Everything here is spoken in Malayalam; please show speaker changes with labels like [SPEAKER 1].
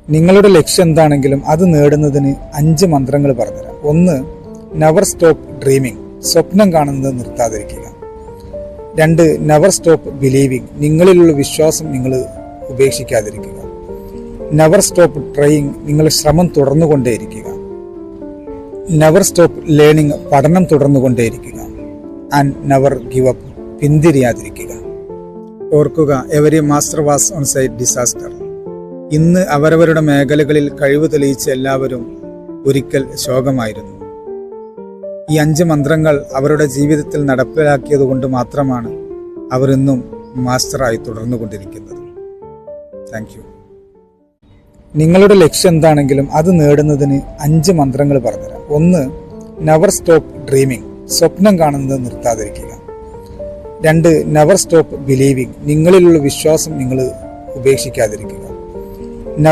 [SPEAKER 1] നിങ്ങളുടെ ലക്ഷ്യം എന്താണെങ്കിലും അത് നേടുന്നതിന് 5 മന്ത്രങ്ങൾ പറഞ്ഞുതരാം. 1. നെവർ സ്റ്റോപ്പ് ഡ്രീമിംഗ്, സ്വപ്നം കാണുന്നത് നിർത്താതിരിക്കുക. 2. നെവർ സ്റ്റോപ്പ് ബിലീവിംഗ്, നിങ്ങളിലുള്ള വിശ്വാസം നിങ്ങൾ ഉപേക്ഷിക്കാതിരിക്കുക. നെവർ സ്റ്റോപ്പ് ട്രൈയിങ്, നിങ്ങൾ ശ്രമം തുടർന്നുകൊണ്ടേയിരിക്കുക. നെവർ സ്റ്റോപ്പ് ലേണിംഗ്, പഠനം തുടർന്നുകൊണ്ടേയിരിക്കുക. ആൻഡ് നെവർ ഗിവ് അപ്പ്, പിന്തിരിയാതിരിക്കുക. ഓർക്കുക, every master was on site disaster. ഇന്ന് അവരവരുടെ മേഖലകളിൽ കഴിവ് തെളിയിച്ച എല്ലാവരും ഒരിക്കൽ ശോകമായിരുന്നു. ഈ 5 മന്ത്രങ്ങൾ അവരുടെ ജീവിതത്തിൽ നടപ്പിലാക്കിയതുകൊണ്ട് മാത്രമാണ് അവർ ഇന്നും മാസ്റ്ററായി തുടർന്നുകൊണ്ടിരിക്കുന്നത്. Thank you. നിങ്ങളുടെ ലക്ഷ്യം എന്താണെങ്കിലും അത് നേടുന്നതിന് 5 മന്ത്രങ്ങൾ പറഞ്ഞുതരാം. 1. നെവർ സ്റ്റോപ്പ് ഡ്രീമിംഗ്, സ്വപ്നം കാണുന്നത് നിർത്താതിരിക്കുക. 2. നെവർ സ്റ്റോപ്പ് ബിലീവിംഗ്, നിങ്ങളിലുള്ള വിശ്വാസം നിങ്ങൾ ഉപേക്ഷിക്കാതിരിക്കുക.